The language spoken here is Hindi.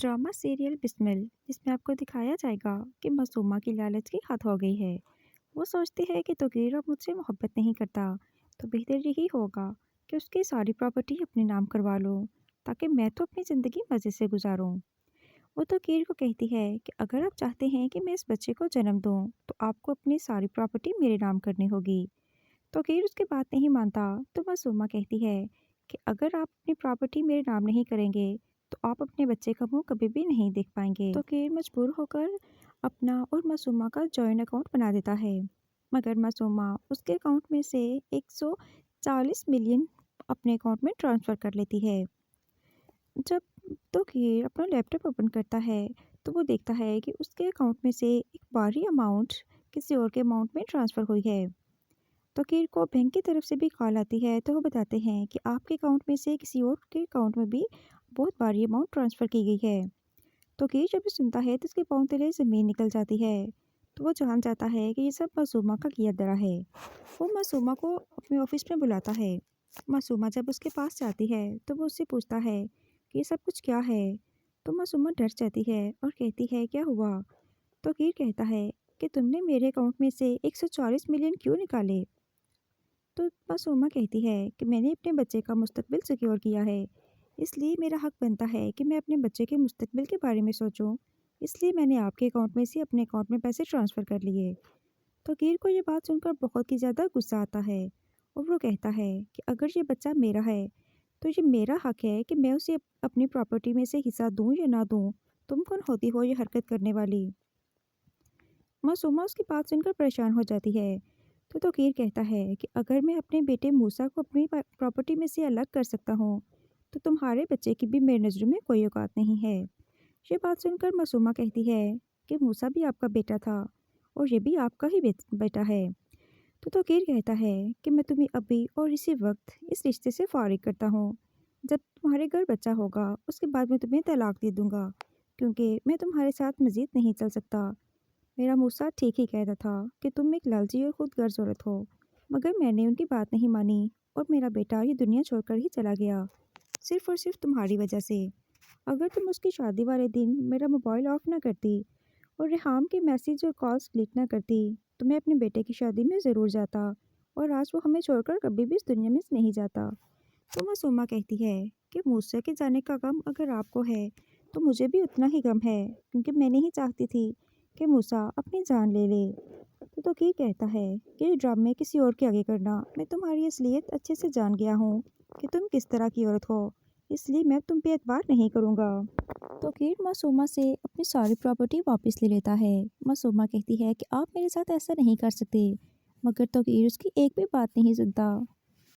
ड्रामा सीरियल बिस्मिल जिसमें आपको दिखाया जाएगा कि मासूमा की लालच की हद हो गई है। वो सोचती है कि तोकीर अब मुझसे मोहब्बत नहीं करता, तो बेहतर यही होगा कि उसकी सारी प्रॉपर्टी अपने नाम करवा लो, ताकि मैं तो अपनी ज़िंदगी मज़े से गुजारूं। वो तोकीर को कहती है कि अगर आप चाहते हैं कि मैं इस बच्चे को जन्म दूं, तो आपको अपनी सारी प्रॉपर्टी मेरे नाम करनी होगी। तोकीर उसकी बात नहीं मानता, तो मासूमा कहती है कि अगर आप अपनी प्रॉपर्टी मेरे नाम नहीं करेंगे, तो आप अपने बच्चे का मुंह कभी भी नहीं देख पाएंगे। तोकीर मजबूर होकर अपना और मासूमा का जॉइंट अकाउंट बना देता है, मगर मासूमा उसके अकाउंट में से 140 मिलियन अपने अकाउंट में ट्रांसफ़र कर लेती है। जब तोकीर अपना लैपटॉप ओपन करता है, तो वो देखता है कि उसके अकाउंट में से एक भारी अमाउंट किसी और के अकाउंट में ट्रांसफ़र हुई है। तोकीर को बैंक की तरफ से भी कॉल आती है, तो वो बताते हैं कि आपके अकाउंट में से किसी और के अकाउंट में भी बहुत भारी अमाउंट ट्रांसफ़र की गई है। तोकीर जब ये सुनता है तो उसके पाँव तले ज़मीन निकल जाती है। तो वो जान जाता है कि ये सब मासूमा का किया धरा है। वो मासूमा को अपने ऑफिस में बुलाता है। मासूमा जब उसके पास जाती है, तो वो उससे पूछता है कि ये सब कुछ क्या है। तो मासूमा डर जाती है और कहती है क्या हुआ। तोकीर कहता है कि तुमने मेरे अकाउंट में से 140 मिलियन क्यों निकाले। तो मासूमा कहती है कि मैंने अपने बच्चे का मुस्तकबिल सिक्योर किया है, इसलिए मेरा हक बनता है कि मैं अपने बच्चे के मुस्तकबिल के बारे में सोचूं। इसलिए मैंने आपके अकाउंट में से अपने अकाउंट में पैसे ट्रांसफ़र कर लिए। तो कीर को ये बात सुनकर बहुत ही ज़्यादा गुस्सा आता है, और वो कहता है कि अगर ये बच्चा मेरा है, तो ये मेरा हक है कि मैं उसे अपनी प्रॉपर्टी में से हिस्सा दूँ या ना दूँ। तुम कौन होती हो ये हरकत करने वाली। मासूमा उसकी बात सुनकर परेशान हो जाती है। तो तोकीर कहता है कि अगर मैं अपने बेटे मूसा को अपनी प्रॉपर्टी में से अलग कर सकता हूँ, तो तुम्हारे बच्चे की भी मेरी नज़रों में कोई औकात नहीं है। ये बात सुनकर मासूमा कहती है कि मूसा भी आपका बेटा था, और ये भी आपका ही बेटा है। तो तोकीर कहता है कि मैं तुम्हें अभी और इसी वक्त इस रिश्ते से फारिग करता हूँ। जब तुम्हारे घर बच्चा होगा, उसके बाद मैं तुम्हें तलाक दे दूँगा, क्योंकि मैं तुम्हारे साथ मज़ीद नहीं चल सकता। मेरा मूसा ठीक ही कहता था कि तुम एक लालची और खुद गर्ज औरत हो, मगर मैंने उनकी बात नहीं मानी, और मेरा बेटा ये दुनिया छोड़कर ही चला गया, सिर्फ और सिर्फ तुम्हारी वजह से। अगर तुम उसकी शादी वाले दिन मेरा मोबाइल ऑफ ना करती और रेहाम के मैसेज और कॉल्स डिलीट ना करती, तो मैं अपने बेटे की शादी में ज़रूर जाता, और आज वो हमें छोड़कर कभी भी इस दुनिया में से नहीं जाता। तो मासूमा कहती है कि मूसा के जाने का गम अगर आपको है, तो मुझे भी उतना ही गम है, क्योंकि मैं नहीं चाहती थी कि मूसा अपनी जान ले ले। तो तोकीर कहता है कि ये ड्रामे किसी और के आगे करना, मैं तुम्हारी असलियत अच्छे से जान गया हूँ कि तुम किस तरह की औरत हो, इसलिए मैं तुम पे एतबार नहीं करूँगा। तोकीर मासूमा से अपनी सारी प्रॉपर्टी वापस ले लेता है। मासूमा कहती है कि आप मेरे साथ ऐसा नहीं कर सकते, मगर तोकीर उसकी एक भी बात नहीं सुनता।